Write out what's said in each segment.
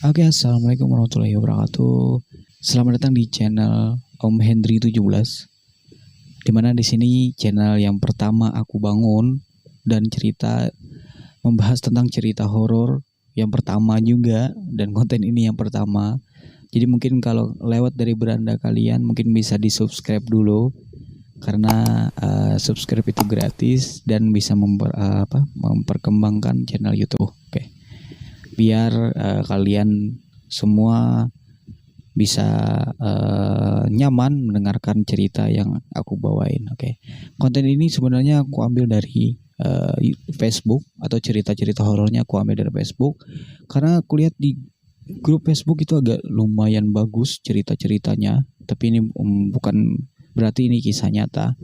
Oke, assalamualaikum warahmatullahi wabarakatuh. Selamat datang di channel Om Hendry 17. Dimana di sini channel yang pertama aku bangun dan membahas tentang cerita horor yang pertama juga, dan konten ini yang pertama. Jadi mungkin kalau lewat dari beranda kalian mungkin bisa di-subscribe dulu karena subscribe itu gratis dan bisa memperkembangkan channel YouTube. Oke. Biar kalian semua bisa nyaman mendengarkan cerita yang aku bawain. Oke. Konten ini sebenarnya aku ambil dari Facebook, atau cerita-cerita horornya aku ambil dari Facebook karena aku lihat di grup Facebook itu agak lumayan bagus cerita-ceritanya, tapi ini bukan berarti ini kisah nyata,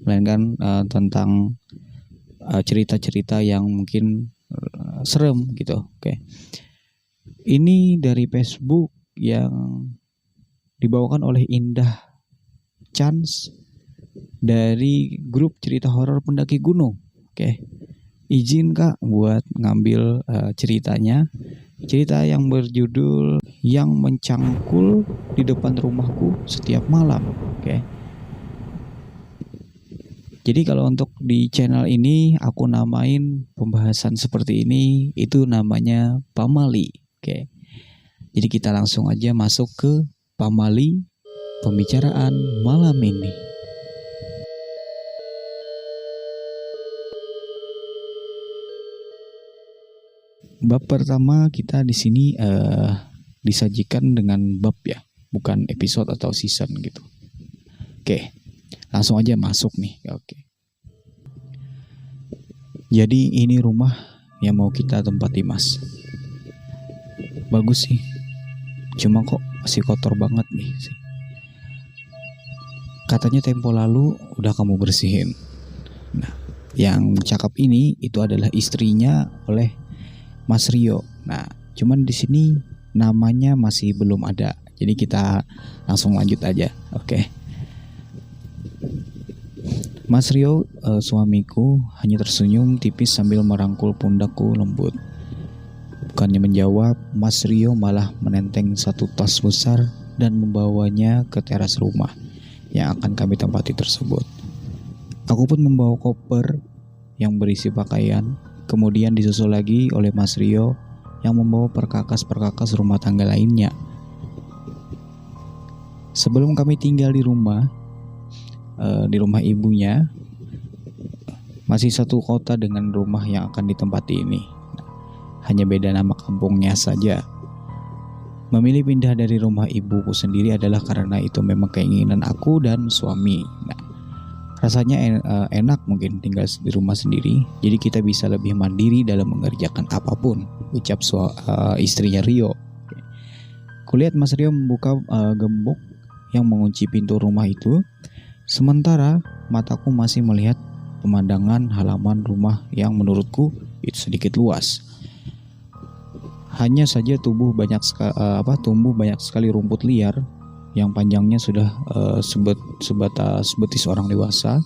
melainkan tentang cerita-cerita yang mungkin serem gitu. Oke. Ini dari Facebook yang dibawakan oleh Indah Chance dari grup cerita horor pendaki gunung. Oke. Izin Kak buat ngambil ceritanya. Cerita yang berjudul Yang Mencangkul di Depan Rumahku Setiap Malam. Oke. Jadi kalau untuk di channel ini aku namain pembahasan seperti ini itu namanya pamali. Oke. Jadi kita langsung aja masuk ke pamali pembicaraan malam ini. Bab pertama kita di sini disajikan dengan bab ya, bukan episode atau season gitu. Oke. Langsung aja masuk nih. Oke. Jadi ini rumah yang mau kita tempati, Mas. Bagus sih. Cuma kok masih kotor banget nih sih. Katanya tempo lalu udah kamu bersihin. Nah, yang cakap ini itu adalah istrinya oleh Mas Rio. Nah, cuman di sini namanya masih belum ada. Jadi kita langsung lanjut aja. Oke. Mas Rio, suamiku, hanya tersenyum tipis sambil merangkul pundakku lembut. Bukannya menjawab, Mas Rio malah menenteng satu tas besar dan membawanya ke teras rumah yang akan kami tempati tersebut. Aku pun membawa koper yang berisi pakaian, kemudian disusul lagi oleh Mas Rio yang membawa perkakas-perkakas rumah tangga lainnya. Sebelum kami tinggal di rumah ibunya, masih satu kota dengan rumah yang akan ditempati ini. Hanya beda nama kampungnya saja. Memilih pindah dari rumah ibuku sendiri adalah karena itu memang keinginan aku dan suami. Nah, rasanya enak mungkin tinggal di rumah sendiri. Jadi kita bisa lebih mandiri dalam mengerjakan apapun, ucap istrinya Rio. Kulihat Mas Rio membuka gembok yang mengunci pintu rumah itu. Sementara mataku masih melihat pemandangan halaman rumah yang menurutku itu sedikit luas. Hanya saja tumbuh banyak sekali rumput liar yang panjangnya sudah sebatas betis orang dewasa.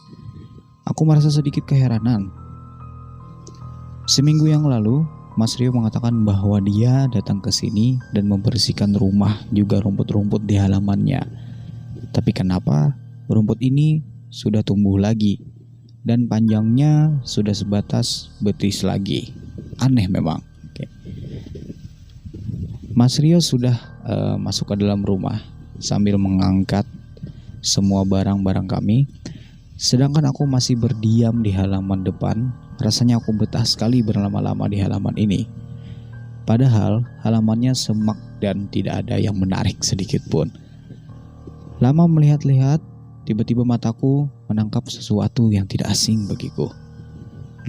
Aku merasa sedikit keheranan. Seminggu yang lalu, Mas Rio mengatakan bahwa dia datang ke sini dan membersihkan rumah juga rumput-rumput di halamannya. Tapi kenapa rumput ini sudah tumbuh lagi dan panjangnya sudah sebatas betis lagi? Aneh memang. Oke. Mas Rio sudah masuk ke dalam rumah sambil mengangkat semua barang-barang kami, sedangkan aku masih berdiam di halaman depan. Rasanya aku betah sekali berlama-lama di halaman ini. Padahal halamannya semak dan tidak ada yang menarik sedikit pun. Lama melihat-lihat, tiba-tiba mataku menangkap sesuatu yang tidak asing bagiku.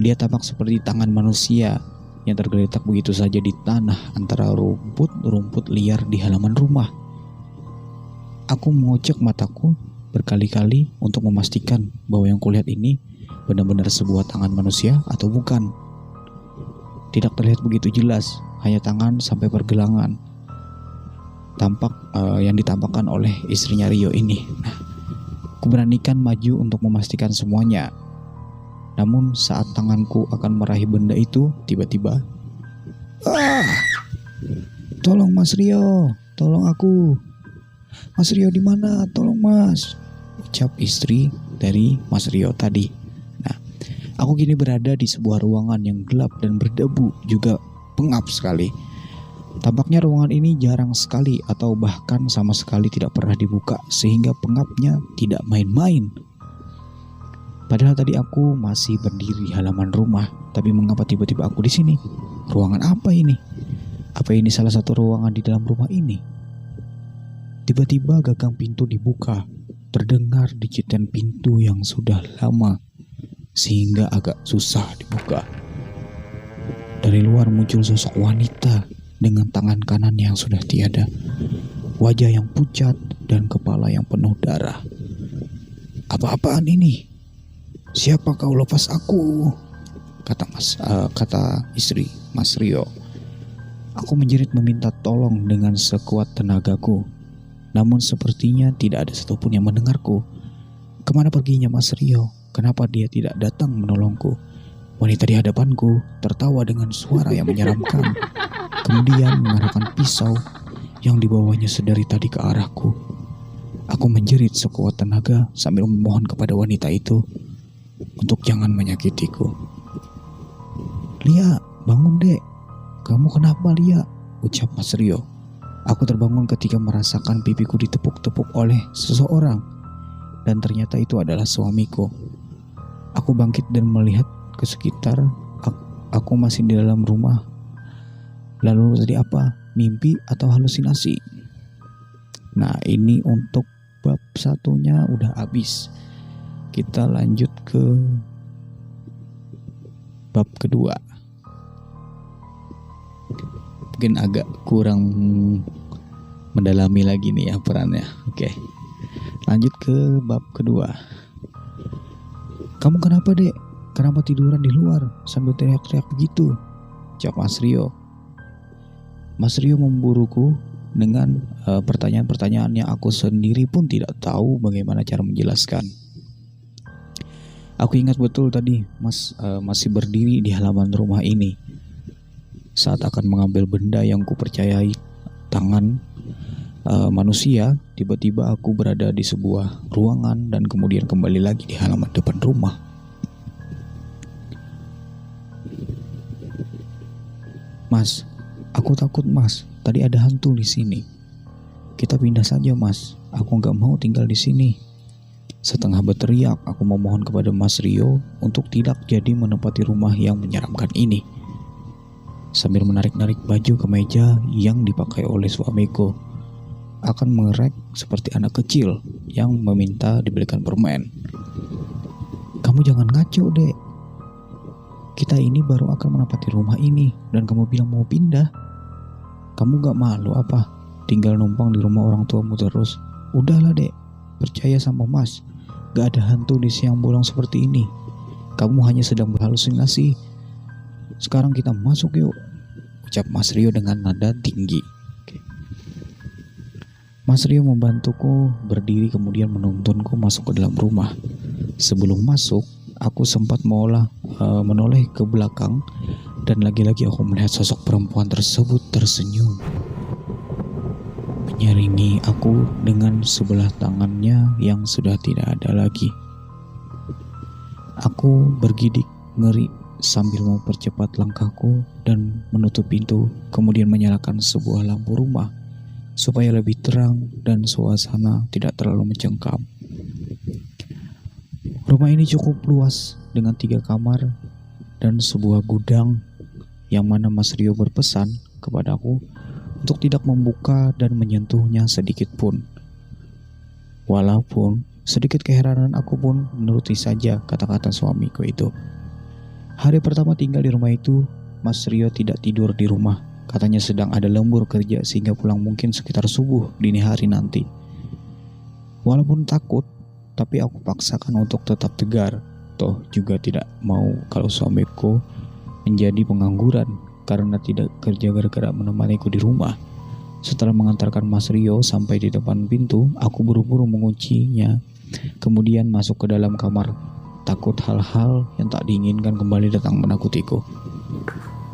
Dia tampak seperti tangan manusia yang tergeletak begitu saja di tanah antara rumput liar di halaman rumah. Aku mengocek mataku berkali-kali untuk memastikan bahwa yang kulihat ini benar-benar sebuah tangan manusia atau bukan. Tidak terlihat begitu jelas, hanya tangan sampai pergelangan. Tampak yang ditampakkan oleh istrinya Rio ini. Nah, kuberanikan maju untuk memastikan semuanya. Namun saat tanganku akan meraih benda itu, tiba-tiba "Tolong Mas Rio, tolong aku. Mas Rio di mana? Tolong Mas," ucap istri dari Mas Rio tadi. Nah, aku kini berada di sebuah ruangan yang gelap dan berdebu, juga pengap sekali. Tampaknya ruangan ini jarang sekali atau bahkan sama sekali tidak pernah dibuka, sehingga pengapnya tidak main-main. Padahal tadi aku masih berdiri di halaman rumah, tapi mengapa tiba-tiba aku di sini? Ruangan apa ini? Apa ini salah satu ruangan di dalam rumah ini? Tiba-tiba gagang pintu dibuka, terdengar digitan pintu yang sudah lama, sehingga agak susah dibuka. Dari luar muncul sosok wanita dengan tangan kanan yang sudah tiada, wajah yang pucat dan kepala yang penuh darah. "Apa-apaan ini? Siapa kau, lepas aku?" kata istri Mas Rio. Aku menjerit meminta tolong dengan sekuat tenagaku, namun sepertinya tidak ada satupun yang mendengarku. Kemana perginya Mas Rio? Kenapa dia tidak datang menolongku? Wanita di hadapanku tertawa dengan suara yang menyeramkan, kemudian mengarahkan pisau yang dibawanya sedari tadi ke arahku. Aku menjerit sekuat tenaga sambil memohon kepada wanita itu untuk jangan menyakitiku. "Lia, bangun dek. Kamu kenapa Lia?" ucap Mas Rio. Aku terbangun ketika merasakan pipiku ditepuk-tepuk oleh seseorang, dan ternyata itu adalah suamiku. Aku bangkit dan melihat ke sekitar. Aku masih di dalam rumah. Lalu tadi apa? Mimpi atau halusinasi? Nah, ini untuk bab satunya udah habis. Kita lanjut ke bab kedua. Mungkin agak kurang mendalami lagi nih ya perannya. Oke, lanjut ke bab kedua. "Kamu kenapa dek? Kenapa tiduran di luar sambil teriak-teriak begitu?" ucap Mas Rio. Mas Rio memburuku dengan pertanyaan-pertanyaan yang aku sendiri pun tidak tahu bagaimana cara menjelaskan. Aku ingat betul tadi Mas masih berdiri di halaman rumah ini saat akan mengambil benda yang kupercayai tangan manusia. Tiba-tiba aku berada di sebuah ruangan dan kemudian kembali lagi di halaman depan rumah. "Mas, aku takut Mas. Tadi ada hantu di sini. Kita pindah saja Mas. Aku nggak mau tinggal di sini." Setengah berteriak, aku memohon kepada Mas Rio untuk tidak jadi menempati rumah yang menyeramkan ini. Sambil menarik-narik baju kemeja yang dipakai oleh suamiku, akan mengerek seperti anak kecil yang meminta dibelikan permen. "Kamu jangan ngaco dek. Kita ini baru akan menempati rumah ini dan kamu bilang mau pindah. Kamu gak malu apa tinggal numpang di rumah orang tuamu terus? Udahlah dek, percaya sama Mas. Gak ada hantu di siang bolong seperti ini. Kamu hanya sedang berhalusinasi. Sekarang kita masuk yuk," ucap Mas Rio dengan nada tinggi. Mas Rio membantuku berdiri kemudian menuntunku masuk ke dalam rumah. Sebelum masuk, aku sempat menoleh ke belakang dan lagi-lagi aku melihat sosok perempuan tersebut tersenyum, menyaringi aku dengan sebelah tangannya yang sudah tidak ada lagi. Aku bergidik ngeri sambil mempercepat langkahku dan menutup pintu, kemudian menyalakan sebuah lampu rumah supaya lebih terang dan suasana tidak terlalu mencengkam. Rumah ini cukup luas dengan 3 kamar dan sebuah gudang yang mana Mas Rio berpesan kepadaku untuk tidak membuka dan menyentuhnya sedikit pun. Walaupun sedikit keheranan aku pun menuruti saja kata-kata suamiku itu. Hari pertama tinggal di rumah itu, Mas Rio tidak tidur di rumah. Katanya sedang ada lembur kerja sehingga pulang mungkin sekitar subuh dini hari nanti. Walaupun takut, tapi aku paksakan untuk tetap tegar. Toh juga tidak mau kalau suamiku menjadi pengangguran karena tidak kerja gara-gara menemaniku di rumah. Setelah mengantarkan Mas Rio sampai di depan pintu, aku buru-buru menguncinya, kemudian masuk ke dalam kamar. Takut hal-hal yang tak diinginkan kembali datang menakutiku.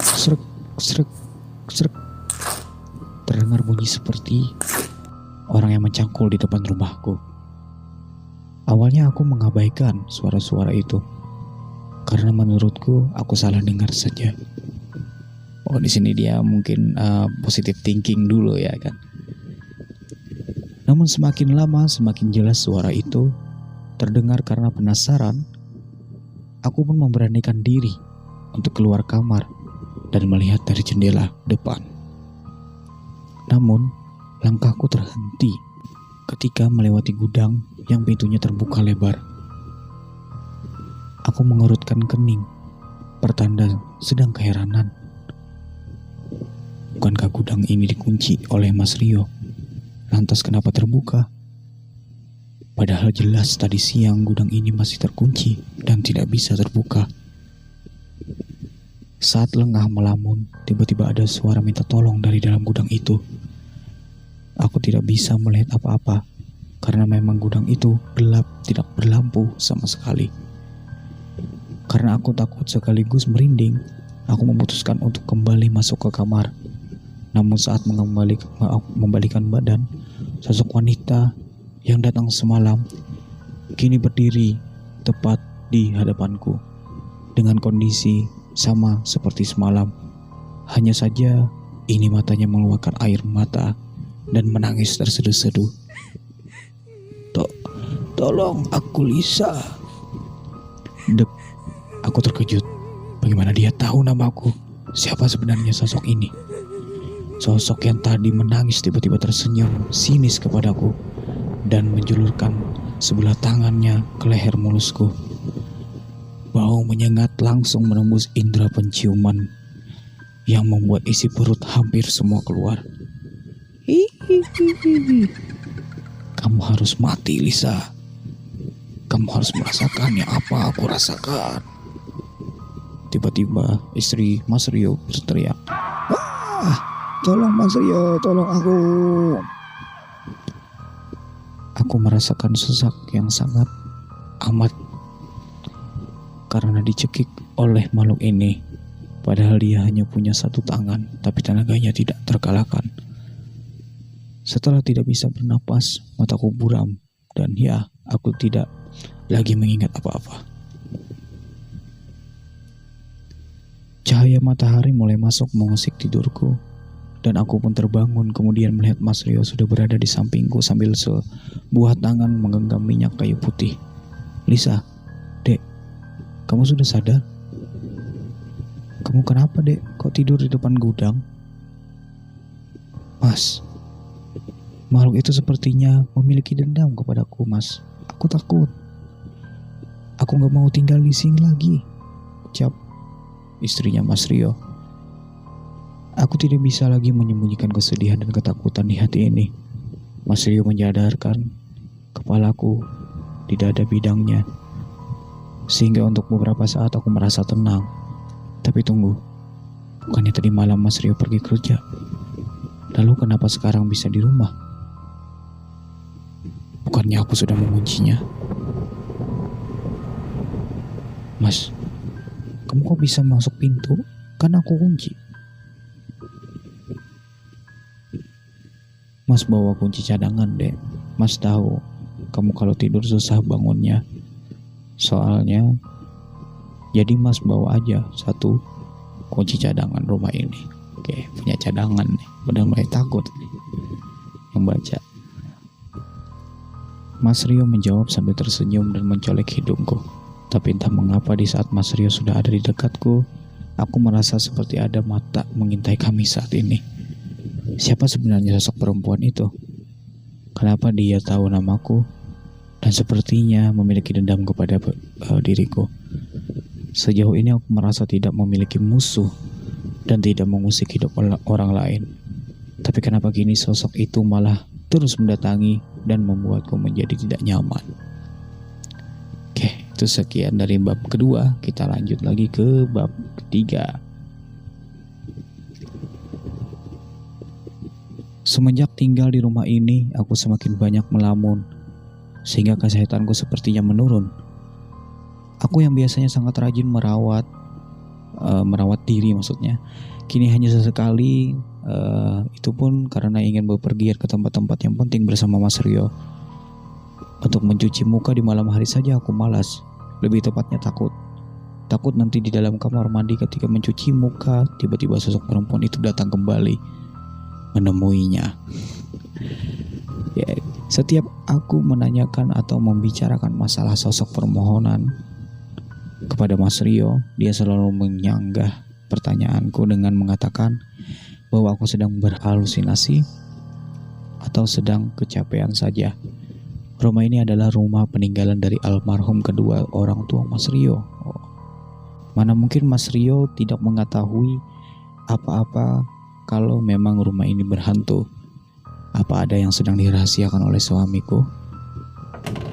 Srek, srek, srek. terdengar bunyi seperti orang yang mencangkul di depan rumahku. Awalnya aku mengabaikan suara-suara itu karena menurutku aku salah dengar saja. Oh, di sini dia mungkin positive thinking dulu ya kan. Namun semakin lama semakin jelas suara itu terdengar. Karena penasaran, aku pun memberanikan diri untuk keluar kamar dan melihat dari jendela depan. Namun langkahku terhenti ketika melewati gudang yang pintunya terbuka lebar. Aku mengerutkan kening, pertanda sedang keheranan. Bukankah gudang ini dikunci oleh Mas Rio? Lantas kenapa terbuka? Padahal jelas tadi siang gudang ini masih terkunci dan tidak bisa terbuka. Saat lengah melamun, tiba-tiba ada suara minta tolong dari dalam gudang itu. Aku tidak bisa melihat apa-apa karena memang gudang itu gelap, tidak berlampu sama sekali. Karena aku takut sekaligus merinding, aku memutuskan untuk kembali masuk ke kamar. Namun saat membalikan badan, sosok wanita yang datang semalam kini berdiri tepat di hadapanku dengan kondisi sama seperti semalam. Hanya saja ini matanya mengeluarkan air mata dan menangis terseduh-seduh. Tolong aku, Lisa. Dek, aku terkejut. Bagaimana dia tahu namaku? Siapa sebenarnya sosok ini? Sosok yang tadi menangis tiba-tiba tersenyum sinis kepadaku dan menjulurkan sebelah tangannya ke leher mulusku. Bau menyengat langsung menembus indera penciuman yang membuat isi perut hampir semua keluar. Hihihihi. Kamu harus mati, Lisa. Kamu harus merasakan yang apa aku rasakan. Tiba-tiba istri Mas Rio berteriak. Tolong Mas Rio, tolong aku. Aku merasakan sesak yang sangat amat karena dicekik oleh makhluk ini. Padahal dia hanya punya satu tangan, tapi tenaganya tidak terkalahkan. Setelah tidak bisa bernapas, mataku buram dan ya, aku tidak lagi mengingat apa-apa. Cahaya matahari mulai masuk mengusik tidurku. Dan aku pun terbangun kemudian melihat Mas Rio sudah berada di sampingku sambil sebuah tangan menggenggam minyak kayu putih. Lisa, Dek, kamu sudah sadar? Kamu kenapa, Dek? Kok tidur di depan gudang? Mas, makhluk itu sepertinya memiliki dendam kepadaku, Mas. Aku takut. Aku gak mau tinggal di sini lagi, ucap istrinya Mas Rio. Aku tidak bisa lagi menyembunyikan kesedihan dan ketakutan di hati ini. Mas Rio menyadarkan kepalaku di dada bidangnya, sehingga untuk beberapa saat aku merasa tenang. Tapi tunggu, bukannya tadi malam Mas Rio pergi kerja? Lalu kenapa sekarang bisa di rumah? Bukannya aku sudah menguncinya? Mas, kamu kok bisa masuk pintu? Kan aku kunci. Mas bawa kunci cadangan, Dek. Mas tahu kamu kalau tidur susah bangunnya. Soalnya, jadi Mas bawa aja satu kunci cadangan rumah ini. Oke, punya cadangan nih. Udah mulai takut nih yang baca. Mas Rio menjawab sambil tersenyum dan mencolek hidungku. Tapi entah mengapa di saat Mas Rio sudah ada di dekatku, aku merasa seperti ada mata mengintai kami saat ini. Siapa sebenarnya sosok perempuan itu? Kenapa dia tahu namaku? Dan sepertinya memiliki dendam kepada diriku. Sejauh ini aku merasa tidak memiliki musuh dan tidak mengusik hidup orang lain. Tapi kenapa kini sosok itu malah terus mendatangi dan membuatku menjadi tidak nyaman? Oke, itu sekian dari bab kedua. Kita lanjut lagi ke bab ketiga. Semenjak tinggal di rumah ini, aku semakin banyak melamun, sehingga kesehatanku sepertinya menurun. Aku yang biasanya sangat rajin merawat merawat diri maksudnya. Kini hanya sesekali, itu pun karena ingin bepergian ke tempat-tempat yang penting bersama Mas Rio. Untuk mencuci muka di malam hari saja aku malas. Lebih tepatnya takut. Takut nanti di dalam kamar mandi ketika mencuci muka, tiba-tiba sosok perempuan itu datang kembali menemuinya. Ya, setiap aku menanyakan atau membicarakan masalah sosok permohonan kepada Mas Rio, dia selalu menyanggah pertanyaanku dengan mengatakan bahwa aku sedang berhalusinasi atau sedang kecapean saja. Rumah ini adalah rumah peninggalan dari almarhum kedua orang tua Mas Rio. Mana mungkin Mas Rio tidak mengetahui apa-apa kalau memang rumah ini berhantu. Apa ada yang sedang dirahasiakan oleh suamiku?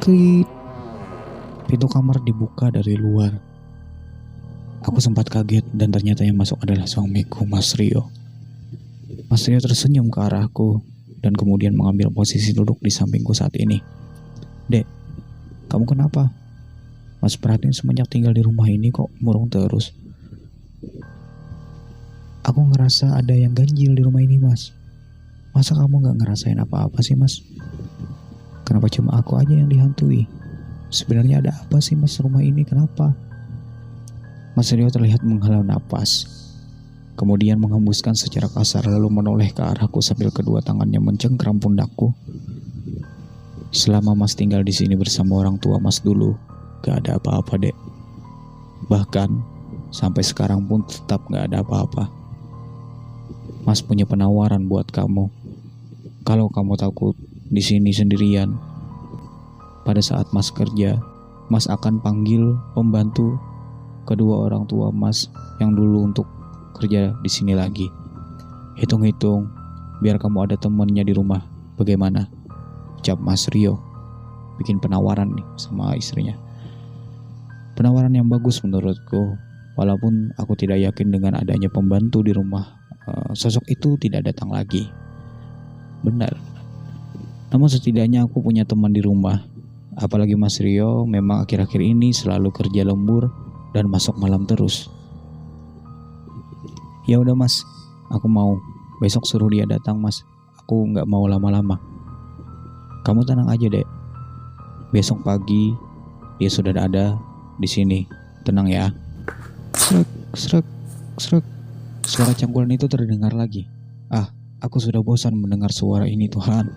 Klik. Pintu kamar dibuka dari luar. Aku sempat kaget dan ternyata yang masuk adalah suamiku, Mas Rio. Mas Rio tersenyum ke arahku dan kemudian mengambil posisi duduk di sampingku saat ini. Dek, kamu kenapa? Mas perhatiin semenjak tinggal di rumah ini kok murung terus. Aku ngerasa ada yang ganjil di rumah ini, Mas. Masa kamu gak ngerasain apa-apa sih, Mas? Kenapa cuma aku aja yang dihantui? Sebenarnya ada apa sih, Mas, rumah ini? Kenapa? Mas Rio terlihat menghela napas, kemudian menghembuskan secara kasar lalu menoleh ke arahku sambil kedua tangannya mencengkram pundakku. Selama Mas tinggal di sini bersama orang tua Mas dulu, gak ada apa-apa, Dek. Bahkan sampai sekarang pun tetap gak ada apa-apa. Mas punya penawaran buat kamu. Kalau kamu takut di sini sendirian, pada saat Mas kerja, Mas akan panggil pembantu kedua orang tua Mas yang dulu untuk kerja di sini lagi. Hitung-hitung, biar kamu ada temennya di rumah. Bagaimana? Ucap Mas Rio. Bikin penawaran nih sama istrinya. Penawaran yang bagus menurutku. Walaupun aku tidak yakin dengan adanya pembantu di rumah, sosok itu tidak datang lagi. Benar. Namun setidaknya aku punya teman di rumah. Apalagi Mas Rio memang akhir-akhir ini selalu kerja lembur dan masuk malam terus. Ya udah, Mas, aku mau. Besok suruh dia datang, Mas. Aku nggak mau lama-lama. Kamu tenang aja, Dek. Besok pagi dia sudah ada di sini. Tenang ya. Srek, srek, srek. Suara cangkulan itu terdengar lagi. Aku sudah bosan mendengar suara ini, Tuhan.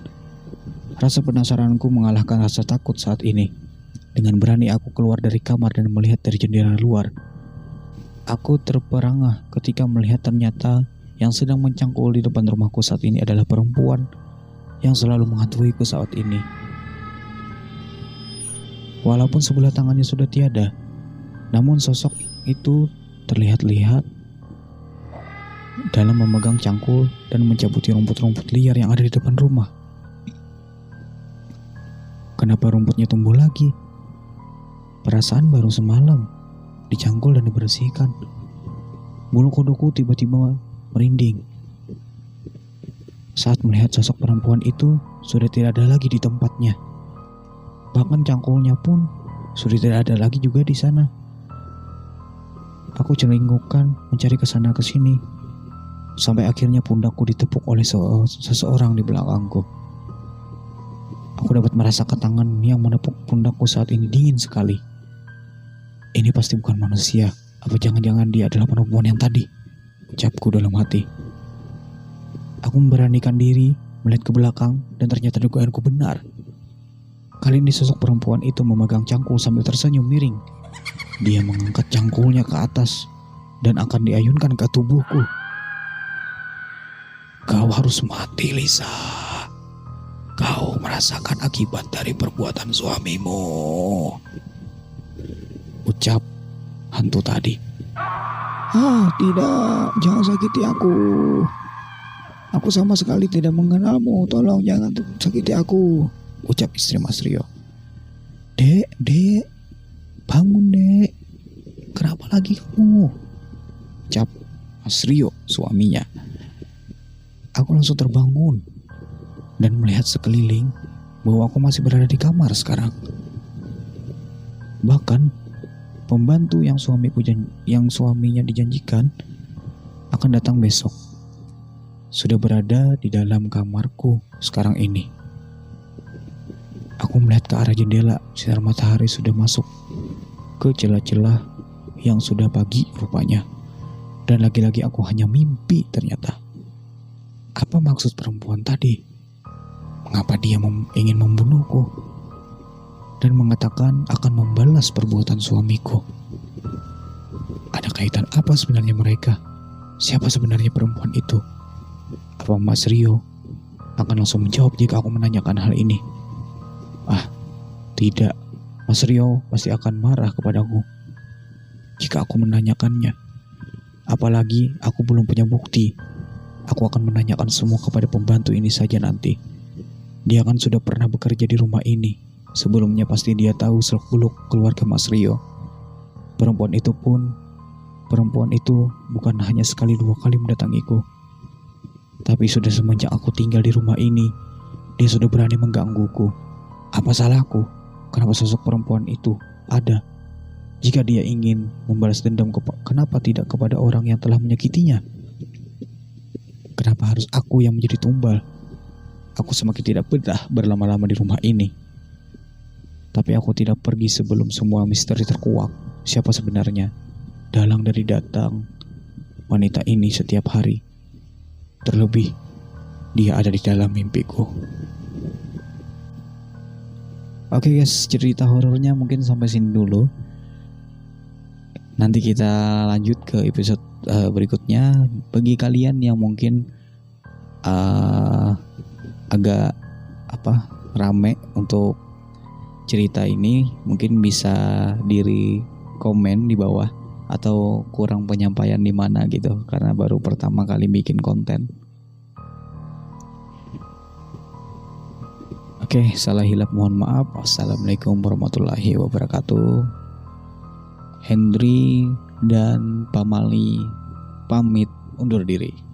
Rasa penasaranku mengalahkan rasa takut saat ini. Dengan berani aku keluar dari kamar dan melihat dari jendela luar. Aku terperangah ketika melihat ternyata yang sedang mencangkul di depan rumahku saat ini adalah perempuan yang selalu menghantuiku saat ini. Walaupun sebelah tangannya sudah tiada, namun sosok itu terlihat-lihat dalam memegang cangkul dan mencabuti rumput-rumput liar yang ada di depan rumah. Kenapa rumputnya tumbuh lagi? Perasaan baru semalam dicangkul dan dibersihkan. Bulu kuduku tiba-tiba merinding saat melihat sosok perempuan itu sudah tidak ada lagi di tempatnya. Bahkan cangkulnya pun sudah tidak ada lagi juga di sana. Aku celingkukan mencari kesana kesini sampai akhirnya pundakku ditepuk oleh seseorang di belakangku. Aku dapat merasakan tangan yang menepuk pundakku saat ini dingin sekali. Ini pasti bukan manusia. Apa jangan-jangan dia adalah perempuan yang tadi? Ucapku dalam hati. Aku memberanikan diri melihat ke belakang dan ternyata dugaanku benar. Kali ini sosok perempuan itu memegang cangkul sambil tersenyum miring. Dia mengangkat cangkulnya ke atas dan akan diayunkan ke tubuhku. Kau harus mati, Lisa. Kau merasakan akibat dari perbuatan suamimu, ucap hantu tadi. Tidak, jangan sakiti aku. Aku sama sekali tidak mengenalmu. Tolong jangan sakiti aku, ucap istri Mas Rio. Dek, bangun, Dek. Kenapa lagi kamu? Ucap Mas Rio, suaminya. Aku langsung terbangun dan melihat sekeliling bahwa aku masih berada di kamar sekarang. Bahkan Pembantu yang suaminya dijanjikan akan datang besok sudah berada di dalam kamarku sekarang ini. Aku melihat ke arah jendela, sinar matahari sudah masuk ke celah-celah yang sudah pagi rupanya. Dan lagi-lagi aku hanya mimpi ternyata. Apa maksud perempuan tadi? Mengapa dia ingin membunuhku? Dan mengatakan akan membalas perbuatan suamiku. Ada kaitan apa sebenarnya mereka? Siapa sebenarnya perempuan itu? Apa Mas Rio akan langsung menjawab jika aku menanyakan hal ini? Tidak. Mas Rio pasti akan marah kepadaku jika aku menanyakannya. Apalagi aku belum punya bukti. Aku akan menanyakan semua kepada pembantu ini saja nanti. Dia kan sudah pernah bekerja di rumah ini. Sebelumnya pasti dia tahu seluk-beluk keluarga Mas Rio. Perempuan itu bukan hanya sekali dua kali mendatangiku. Tapi sudah semenjak aku tinggal di rumah ini, dia sudah berani menggangguku. Apa salahku? Kenapa sosok perempuan itu ada? Jika dia ingin membalas dendam, kenapa tidak kepada orang yang telah menyakitinya? Kenapa harus aku yang menjadi tumbal? Aku semakin tidak betah berlama-lama di rumah ini. Tapi aku tidak pergi sebelum semua misteri terkuak. Siapa sebenarnya dalang dari datang wanita ini setiap hari? Terlebih, dia ada di dalam mimpiku. Oke guys, cerita horornya mungkin sampai sini dulu. Nanti kita lanjut ke episode berikutnya. Bagi kalian yang mungkin agak rame untuk cerita ini, mungkin bisa komen di bawah, atau kurang penyampaian di mana gitu, karena baru pertama kali bikin konten. Oke, salah hilap mohon maaf. Assalamualaikum warahmatullahi wabarakatuh. Hendry dan Pamali pamit undur diri.